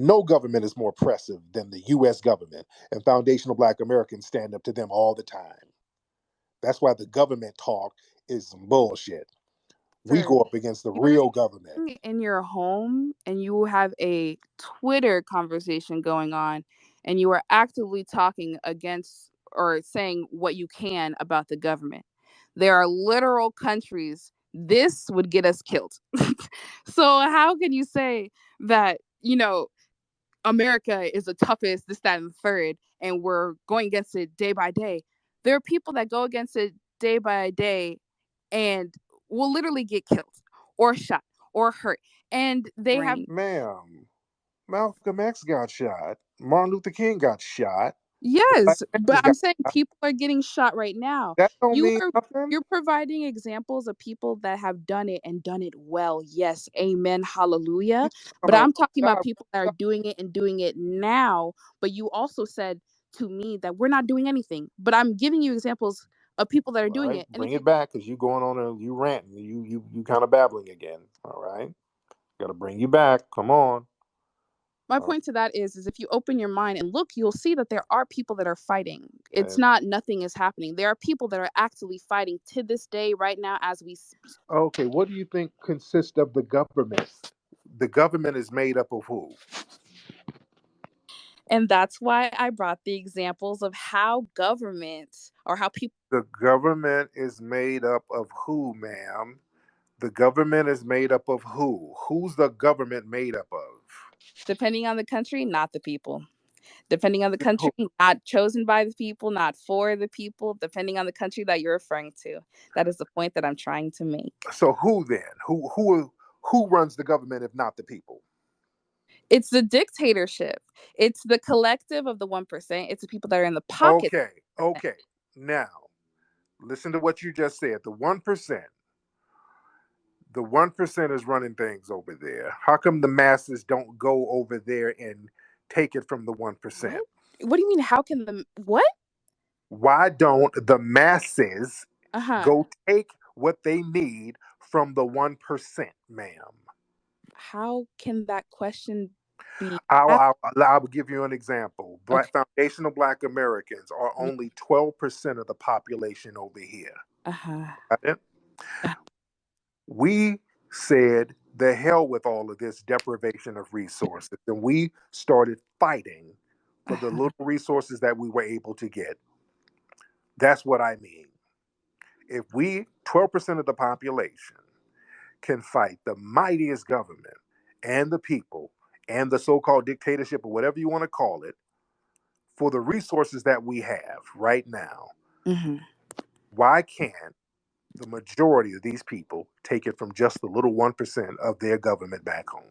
No government is more oppressive than the U.S. government, and foundational Black Americans stand up to them all the time. That's why the government talk is some bullshit. We Sir, go up against the you're real government. sitting in your home and you have a Twitter conversation going on, and you are actively talking against or saying what you can about the government. There are literal countries this would get us killed. So how can you say that, America is the toughest, this, that, and the third, and we're going against it day by day? There are people that go against it day by day and will literally get killed or shot or hurt. And they have Ma'am, Malcolm X got shot. Martin Luther King got shot. Black yes, but Panthers I'm got saying shot. people are getting shot right now. That don't You mean are nothing. you're providing examples of people that have done it and done it well. Yes, amen, hallelujah. You But talking about I'm talking about God, people that are doing it and doing it now. But you also said to me that we're not doing anything. But I'm giving you examples of people that are all doing right, it. And if bring you it back because you going on and you ranting. You kind of babbling again. All right, got to bring you back. Come on. my All point to that is if you open your mind and look, you'll see that there are people that are fighting. It's right. not nothing is happening. There are people that are actively fighting to this day right now as we speak. Okay, what do you think consists of the government? The government is made up of who? And that's why I brought the examples of how governments or how people, The government is made up of who, ma'am? The government is made up of who? Who's the government made up of? depending on the country, not the people. Depending on the Who? country, not chosen by the people, not for the people, depending on the country that you're referring to. That is the point that I'm trying to make. So who then? Who runs the government if not the people? It's the dictatorship. It's the collective of the 1%. It's the people that are in the pocket. Okay, okay. Now, listen to what you just said. The 1%. The 1% is running things over there. How come the masses don't go over there and take it from the 1%? What? What do you mean? How can the what? Why don't the masses Uh huh. go take what they need from the 1%, ma'am? How can that question be I'll, asked? I'll, I'll give you an example. Okay. Foundational Black Americans are Yeah. only 12% of the population over here. Uh huh. Got it? We said, the hell with all of this deprivation of resources. And we started fighting Uh for the huh. little resources that we were able to get. That's what I mean. If we, 12% of the population, can fight the mightiest government and the people and the so called dictatorship or whatever you want to call it for the resources that we have right now, Hmm. why can't the majority of these people take it from just the little 1% of their government back home?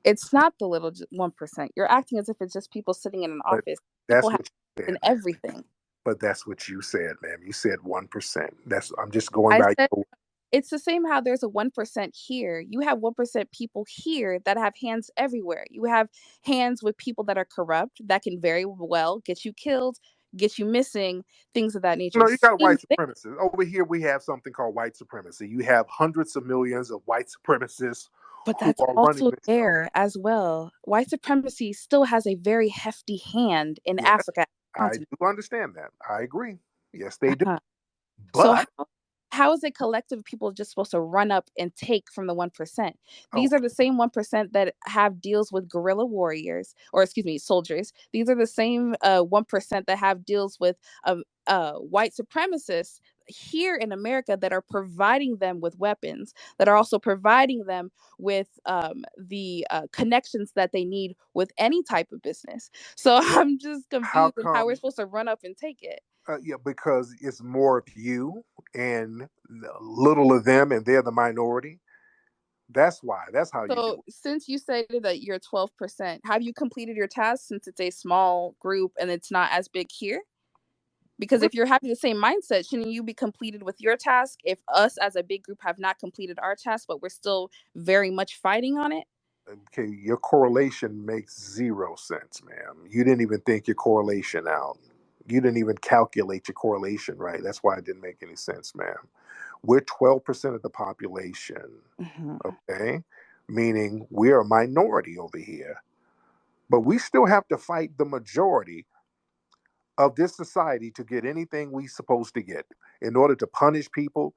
It's not the little 1%. You're acting as if it's just people sitting in an But office. People that's have what you in said, ma'am. everything. But that's what you said, ma'am. You said 1%. That's I'm just going I by said your. it's the same how there's a 1% here. You have 1% people here that have hands everywhere. You have hands with people that are corrupt that can very well get you killed, get you missing, things of that nature. No, you got Same white thing. supremacists. Over here, we have something called white supremacy. You have hundreds of millions of white supremacists But who that's are running also this show. there as well. White supremacy still has a very hefty hand in Yes, Africa I continent. do understand that. I agree. Yes, they do. Uh-huh. So But how is a collective of people just supposed to run up and take from the 1%? These are okay, the same 1% that have deals with guerrilla warriors, or excuse me, soldiers. These are the same 1% that have deals with white supremacists here in America that are providing them with weapons, that are also providing them with the connections that they need with any type of business. So I'm just how confused on how we're come? supposed to run up and take it. Yeah, because it's more of you and little of them, and they're the minority. That's why. That's how you So, do it. since you stated that you're 12%, have you completed your task since it's a small group and it's not as big here? Because Well, if you're having the same mindset, shouldn't you be completed with your task if us as a big group have not completed our task, but we're still very much fighting on it? okay, your correlation makes zero sense, ma'am. You didn't even think your correlation out. You didn't even calculate your correlation right. That's why it didn't make any sense, ma'am. We're 12% of the population, Mhm. okay? Meaning we're a minority over here. But we still have to fight the majority of this society to get anything we supposed to get. In order to punish people,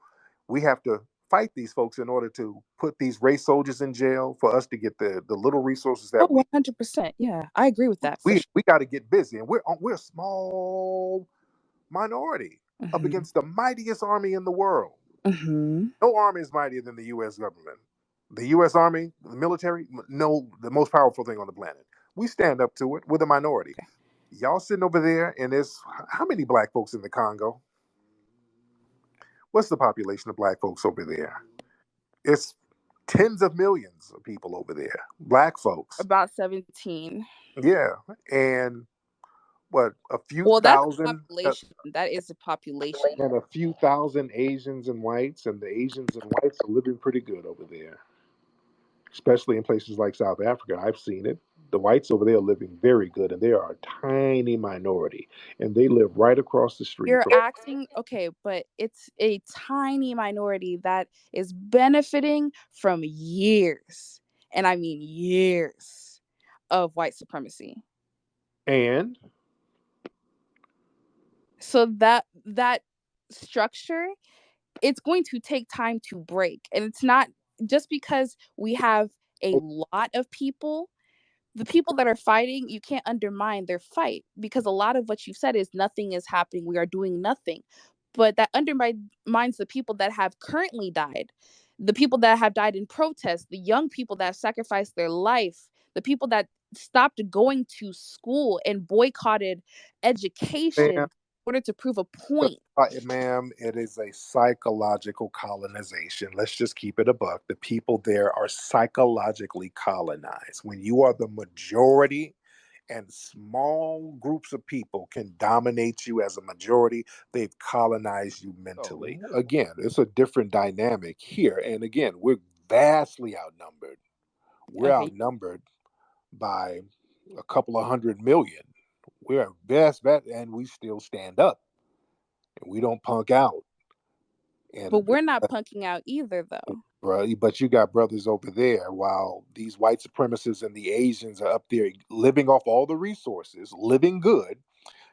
we have to fight these folks in order to put these race soldiers in jail for us to get the little resources Oh, that 100%. Yeah, I agree with that for we sure. we got to get busy. And we're a small minority up Hmm. against the mightiest army in the world. Hmm. No army is mightier than the U.S. government. The U.S. Army, the military, no, the most powerful thing on the planet. We stand up to it. We're the minority. Okay. Y'all sitting over there, and there's how many black folks in the Congo? What's the population of black folks over there? It's tens of millions of people over there, black folks. About 17. Yeah, and what a few Well, that's the thousand, population. That is the population. and a few thousand Asians and whites, and the Asians and whites are living pretty good over there, especially in places like South Africa. I've seen it. The whites over there are living very good, and they are a tiny minority, and they live right across the street You're from. acting okay, but it's a tiny minority that is benefiting from years, and I mean years, of white supremacy. And So that structure, it's going to take time to break. And it's not just because we have a lot of people, the people that are fighting, you can't undermine their fight, because a lot of what you said is nothing is happening. We are doing nothing. But that undermines the people that have currently died, the people that have died in protest, the young people that have sacrificed their life, the people that stopped going to school and boycotted education ma'am, in order to prove a point. ma'am, it is a psychological colonization. Let's just keep it a buck. The people there are psychologically colonized. When you are the majority and small groups of people can dominate you as a majority, they've colonized you mentally. Again, it's a different dynamic here. And again, we're vastly outnumbered. We're Okay. outnumbered by a couple of 100 million. We're best bet, and we still stand up and we don't punk out. But And we're not punking out either, though. bro, but you got brothers over there while these white supremacists and the Asians are up there living off all the resources, living good.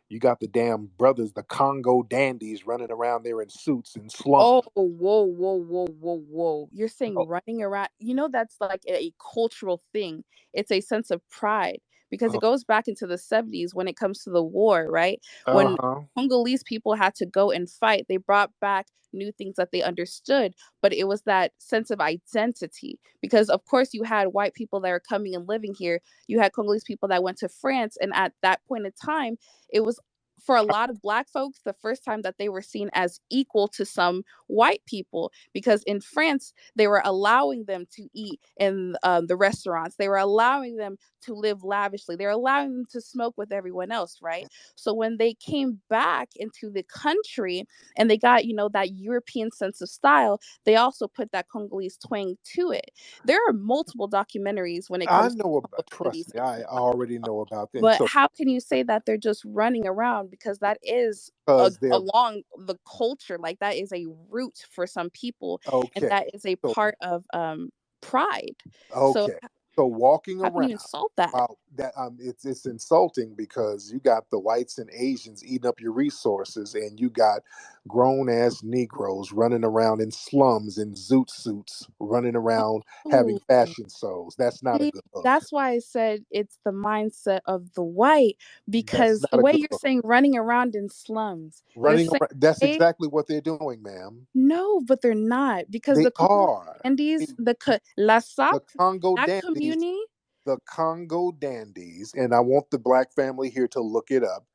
You got the damn brothers, the Congo dandies running around there in suits in slums. Oh, whoa, whoa, whoa, whoa, whoa. You're saying Oh, running around. That's like a cultural thing. It's a sense of pride, because it goes back into the 70s when it comes to the war, right? When uh-huh. Congolese people had to go and fight, they brought back new things that they understood, but it was that sense of identity. Because, of course, you had white people that are coming and living here. You had Congolese people that went to France. And at that point in time, it was, for a lot of black folks, the first time that they were seen as equal to some white people, because in France they were allowing them to eat in the restaurants, they were allowing them to live lavishly, they were allowing them to smoke with everyone else, right? So when they came back into the country and they got that European sense of style, they also put that Congolese twang to it. There are multiple documentaries when it I comes to know Congo about, from trust these me, I already know about them. but So, how can you say that they're just running around? Because that is because they're along the culture, like that is a root for some people, and okay. that is a So, part of pride. So okay. So walking how can around, you insult that? wow, that it's insulting because you got the whites and Asians eating up your resources, and you got grown ass Negroes running around in slums in zoot suits, running around having Oh, fashion shows. That's not a see, good look. that's why I said it's the mindset of the white, That's because not the a way good you're look. saying running around in slums, you're Running saying, around, that's hey, exactly what they're doing, ma'am. no, but they're not, because They the Congolese are. Andes, They- La Sac, the Congo that dandies, community. the Congo dandies, and I want the black family here to look it up.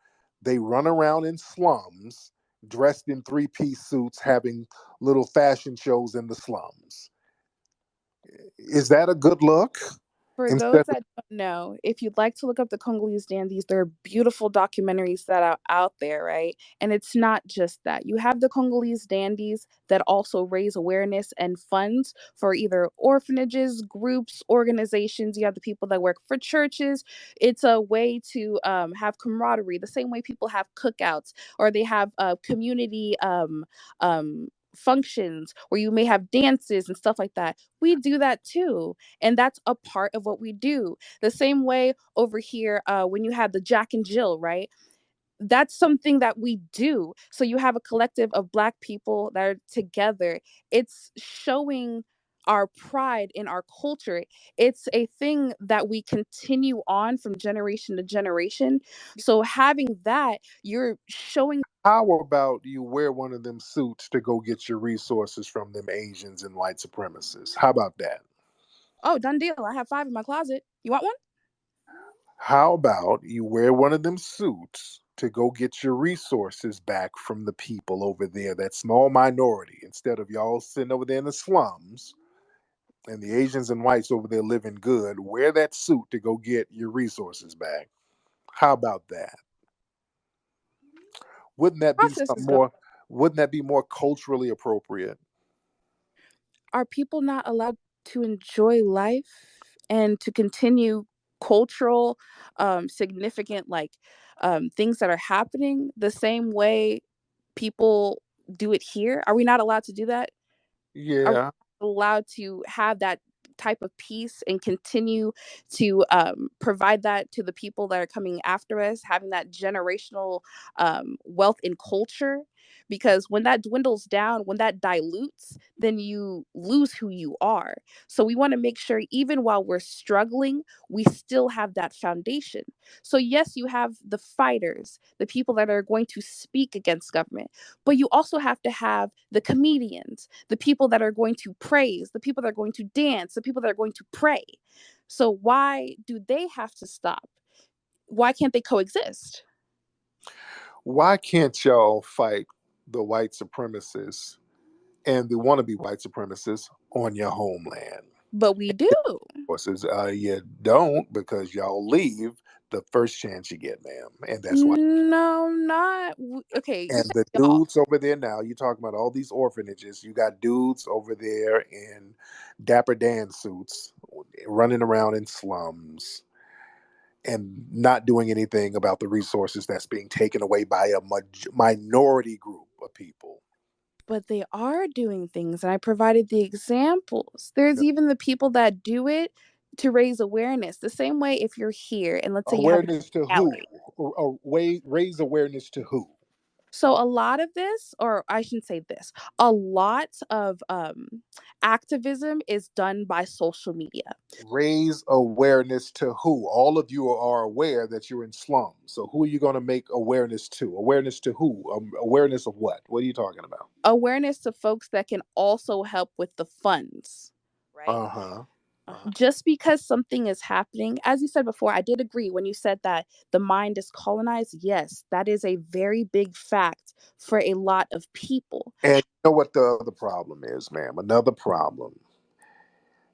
They run around in slums dressed in three-piece suits having little fashion shows in the slums. Is that a good look? For those Instead of that don't know, if you'd like to look up the Congolese dandies, there are beautiful documentaries that are out there, right? And it's not just that. You have the Congolese dandies that also raise awareness and funds for either orphanages, groups, organizations. You have the people that work for churches. It's a way to have camaraderie, the same way people have cookouts, or they have community functions where you may have dances and stuff like that. We do that too. And that's a part of what we do. The same way over here, when you have the Jack and Jill, right? That's something that we do. So you have a collective of Black people that are together. It's showing our pride in our culture. It's a thing that we continue on from generation to generation. So having that, you're showing. How about you wear one of them suits to go get your resources from them Asians and white supremacists? How about that? Oh, done deal. I have 5 in my closet. You want one? How about you wear one of them suits to go get your resources back from the people over there, that small minority, instead of y'all sitting over there in the slums and the Asians and whites over there living good? Wear that suit to go get your resources back. How about that? Wouldn't that be Process some is going. more? Wouldn't that be more culturally appropriate? Are people not allowed to enjoy life and to continue cultural significant things that are happening the same way people do it here? Are we not allowed to do that? Are we Yeah. allowed to have that type of peace and continue to provide that to the people that are coming after us, having that generational wealth in culture? Because when that dwindles down, when that dilutes, then you lose who you are. So we want to make sure, even while we're struggling, we still have that foundation. So, yes, you have the fighters, the people that are going to speak against government, but you also have to have the comedians, the people that are going to praise, the people that are going to dance, the people that are going to pray. So why do they have to stop? Why can't they coexist? Why can't y'all fight the white supremacists and the wannabe white supremacists on your homeland? But we do. Forces, you don't, because y'all leave the first chance you get, ma'am, and that's why. No, not okay. You And said the y'all, dudes over there now, you talking about all these orphanages. You got dudes over there in Dapper Dan suits running around in slums and not doing anything about the resources that's being taken away by a minority group of people. but they are doing things, and I provided the examples. There's even the people that do it to raise awareness. The same way, if you're here and let's say you have Awareness to a who? gallery. Raise awareness to who? So a lot of this, or I shouldn't say this, a lot of activism is done by social media. Raise awareness to who? All of you are aware that you're in slums. So who are you going to make awareness to? Awareness to who? Awareness of what? What are you talking about? Awareness to folks that can also help with the funds, right? Uh huh. Just because something is happening, as you said before, I did agree when you said that the mind is colonized. Yes, that is a very big fact for a lot of people. And you know what the other problem is, ma'am? Another problem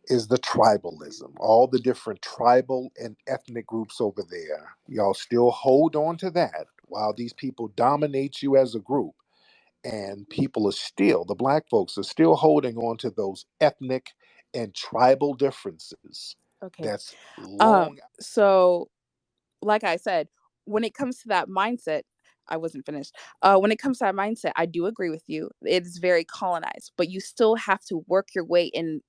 is the tribalism. All the different tribal and ethnic groups over there. Y'all still hold on to that while these people dominate you as a group. And people are still, the black folks are still holding on to those ethnic and tribal differences. Okay. That's long. So like I said, when it comes to that mindset, I wasn't finished. When it comes to that mindset, I do agree with you. It is very colonized, but you still have to work your way in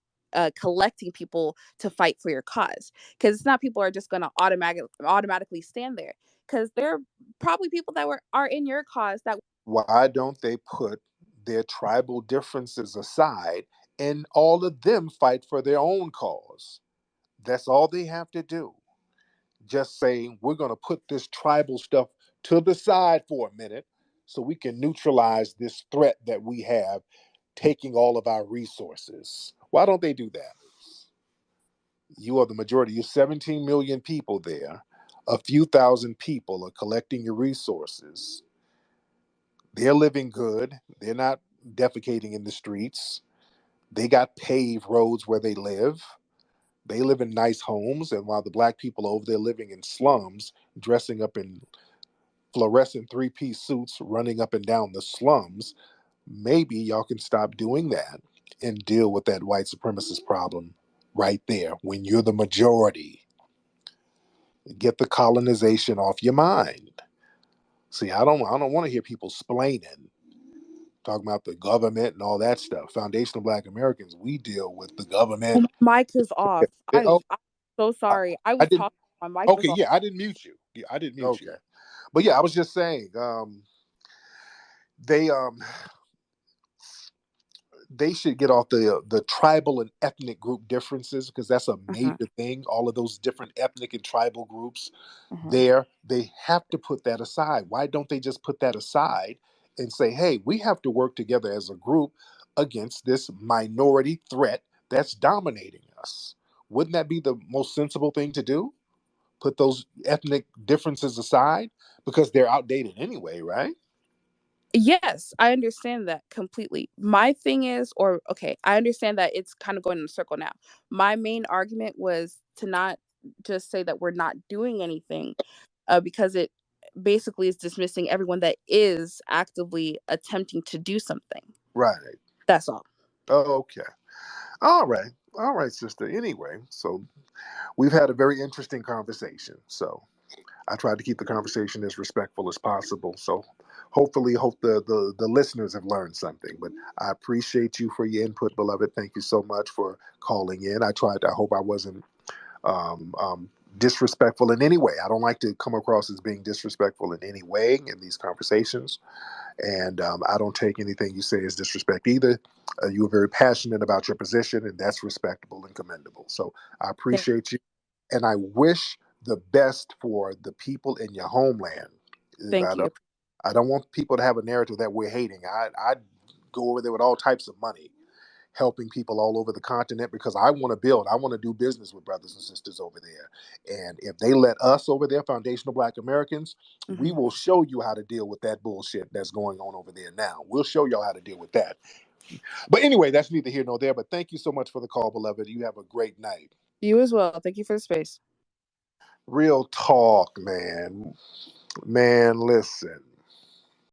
collecting people to fight for your cause. Because it's not people are just going to automatically stand there. Because there are probably people that are in your cause that. Why don't they put their tribal differences aside and all of them fight for their own cause? That's all they have to do. Just saying, we're going to put this tribal stuff to the side for a minute so we can neutralize this threat that we have taking all of our resources. Why don't they do that? You are the majority. You're 17 million people there. A few thousand people are collecting your resources. They're living good. They're not defecating in the streets. They got paved roads where they live. They live in nice homes. And while the black people over there living in slums, dressing up in fluorescent three-piece suits, running up and down the slums, maybe y'all can stop doing that and deal with that white supremacist problem right there when you're the majority. Get the colonization off your mind. See, I don't want to hear people splaining, talking about the government and all that stuff. Foundational Black Americans, we deal with the Oh, government. my mic is off. Oh, I'm so I, sorry. I I was didn't. talking. My mic was Okay, off. yeah, I didn't mute you. Yeah, I didn't mute you. Okay. But yeah, I was just saying, they they should get off the tribal and ethnic group differences, because that's a Uh-huh. major thing. All of those different ethnic and tribal groups Uh-huh. there, they have to put that aside. Why don't they just put that aside and say, hey, we have to work together as a group against this minority threat that's dominating us? Wouldn't that be the most sensible thing to do? Put those ethnic differences aside, because they're outdated anyway, right? Yes, I understand that completely. My thing is, or okay, I understand that it's kind of going in a circle now. My main argument was to not just say that we're not doing anything, because it basically is dismissing everyone that is actively attempting to do something. Right. That's all. Okay. All right. All right, sister. Anyway, so we've had a very interesting conversation. So I tried to keep the conversation as respectful as possible. So hopefully, hope the listeners have learned something. But I appreciate you for your input, beloved. Thank you so much for calling in. I tried. I hope I wasn't um, um, disrespectful in any way. I don't like to come across as being disrespectful in any way in these conversations. And I don't take anything you say as disrespect either. You are very passionate about your position, and that's respectable and commendable. So I Thank, appreciate you, and I wish the best for the people in your homeland. thank you. I don't want people to have a narrative that we're hating. I go over there with all types of money, helping people all over the continent, because I want to build. I want to do business with brothers and sisters over there. And if they let us over there, foundational Black Americans, we Mhm. will show you how to deal with that bullshit that's going on over there now. We'll show y'all how to deal with that. But anyway, that's neither here nor there. But thank you so much for the call, beloved. You have a great night. You as well. Thank you for the space. Real talk, man. Man, listen.